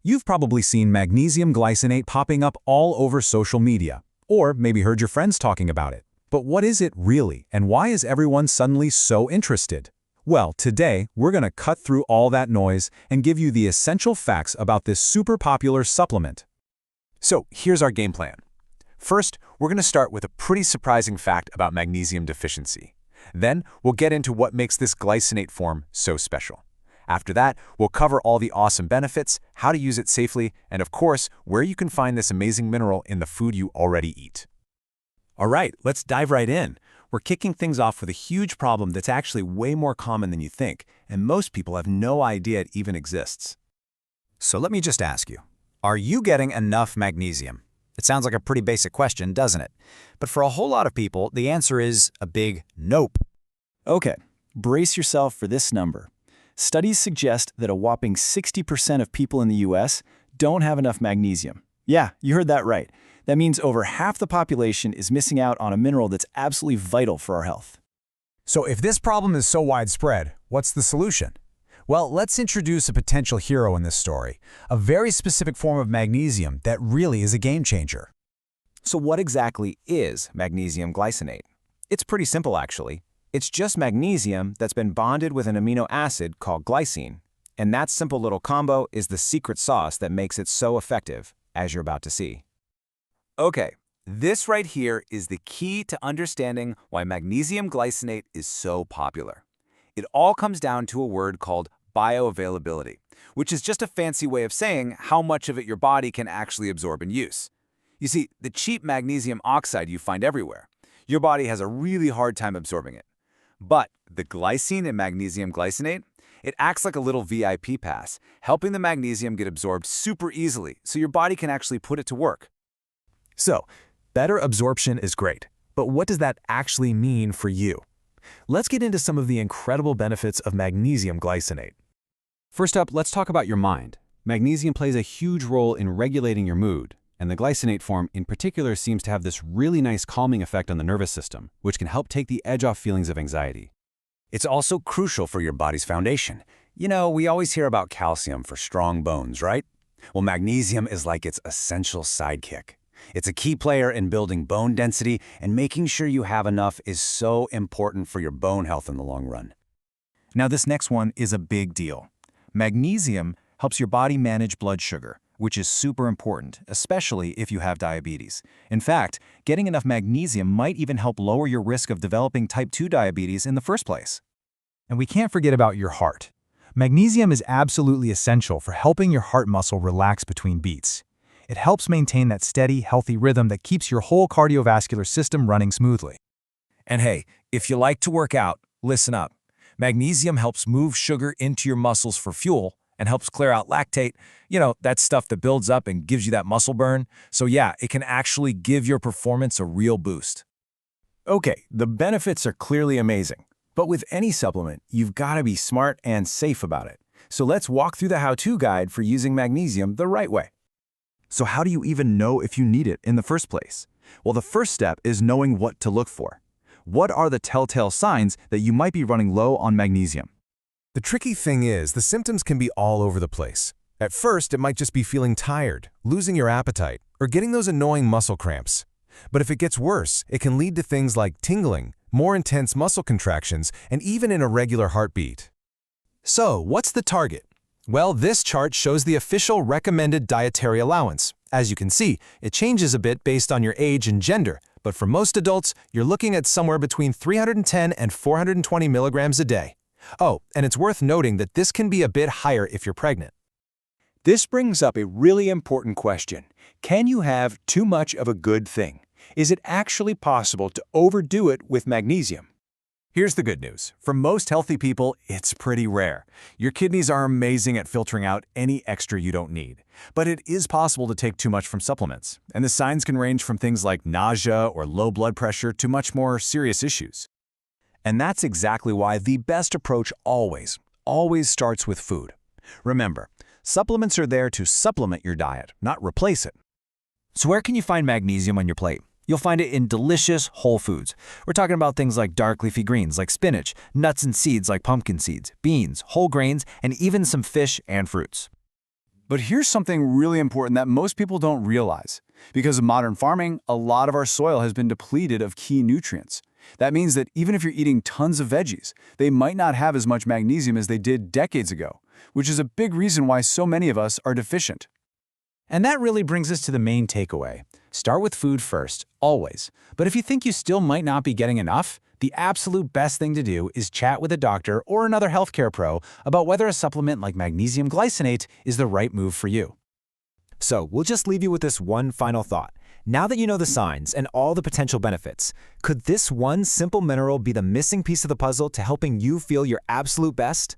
You've probably seen magnesium glycinate popping up all over social media, or maybe heard your friends talking about it. But what is it really, and why is everyone suddenly so interested? Well, today, we're going to cut through all that noise and give you the essential facts about this super popular supplement. So here's our game plan. First, we're going to start with a pretty surprising fact about magnesium deficiency. Then, we'll get into what makes this glycinate form so special. After that, we'll cover all the awesome benefits, how to use it safely, and of course, where you can find this amazing mineral in the food you already eat. All right, let's dive right in. We're kicking things off with a huge problem that's actually way more common than you think, and most people have no idea it even exists. So let me just ask you, are you getting enough magnesium? It sounds like a pretty basic question, doesn't it? But for a whole lot of people, the answer is a big nope. Okay, brace yourself for this number. Studies suggest that a whopping 60% of people in the US don't have enough magnesium. Yeah, you heard that right. That means over half the population is missing out on a mineral that's absolutely vital for our health. So if this problem is so widespread, what's the solution? Well, let's introduce a potential hero in this story, a very specific form of magnesium that really is a game changer. So what exactly is magnesium glycinate? It's pretty simple, actually. It's just magnesium that's been bonded with an amino acid called glycine. And that simple little combo is the secret sauce that makes it so effective, as you're about to see. Okay, this right here is the key to understanding why magnesium glycinate is so popular. It all comes down to a word called bioavailability, which is just a fancy way of saying how much of it your body can actually absorb and use. You see, the cheap magnesium oxide you find everywhere, your body has a really hard time absorbing it. But the glycine in magnesium glycinate, it acts like a little VIP pass, helping the magnesium get absorbed super easily so your body can actually put it to work. So, better absorption is great, but what does that actually mean for you? Let's get into some of the incredible benefits of magnesium glycinate. First up, let's talk about your mind. Magnesium plays a huge role in regulating your mood, and the glycinate form in particular seems to have this really nice calming effect on the nervous system, which can help take the edge off feelings of anxiety. It's also crucial for your body's foundation. You know, we always hear about calcium for strong bones, right? Well, magnesium is like its essential sidekick. It's a key player in building bone density, and making sure you have enough is so important for your bone health in the long run. Now this next one is a big deal. Magnesium helps your body manage blood sugar, which is super important, especially if you have diabetes. In fact, getting enough magnesium might even help lower your risk of developing type 2 diabetes in the first place. And we can't forget about your heart. Magnesium is absolutely essential for helping your heart muscle relax between beats. It helps maintain that steady, healthy rhythm that keeps your whole cardiovascular system running smoothly. And hey, if you like to work out, listen up. Magnesium helps move sugar into your muscles for fuel and helps clear out lactate, that stuff that builds up and gives you that muscle burn. So yeah, it can actually give your performance a real boost. Okay, the benefits are clearly amazing. But with any supplement, you've got to be smart and safe about it. So let's walk through the how-to guide for using magnesium the right way. So how do you even know if you need it in the first place? Well, the first step is knowing what to look for. What are the telltale signs that you might be running low on magnesium? The tricky thing is, the symptoms can be all over the place. At first, it might just be feeling tired, losing your appetite, or getting those annoying muscle cramps. But if it gets worse, it can lead to things like tingling, more intense muscle contractions, and even an irregular heartbeat. So, what's the target? Well, this chart shows the official Recommended Dietary Allowance. As you can see, it changes a bit based on your age and gender, but for most adults, you're looking at somewhere between 310 and 420 milligrams a day. Oh, and it's worth noting that this can be a bit higher if you're pregnant. This brings up a really important question. Can you have too much of a good thing? Is it actually possible to overdo it with magnesium? Here's the good news. For most healthy people, it's pretty rare. Your kidneys are amazing at filtering out any extra you don't need. But it is possible to take too much from supplements, and the signs can range from things like nausea or low blood pressure to much more serious issues. And that's exactly why the best approach always starts with food. Remember, supplements are there to supplement your diet, not replace it. So where can you find magnesium on your plate? You'll find it in delicious whole foods. We're talking about things like dark leafy greens like spinach, nuts and seeds like pumpkin seeds, beans, whole grains, and even some fish and fruits. But here's something really important that most people don't realize. Because of modern farming, a lot of our soil has been depleted of key nutrients. That means that even if you're eating tons of veggies, they might not have as much magnesium as they did decades ago, which is a big reason why so many of us are deficient. And that really brings us to the main takeaway. Start with food first, always. But if you think you still might not be getting enough, the absolute best thing to do is chat with a doctor or another healthcare pro about whether a supplement like magnesium glycinate is the right move for you. So, we'll just leave you with this one final thought. Now that you know the signs and all the potential benefits, could this one simple mineral be the missing piece of the puzzle to helping you feel your absolute best?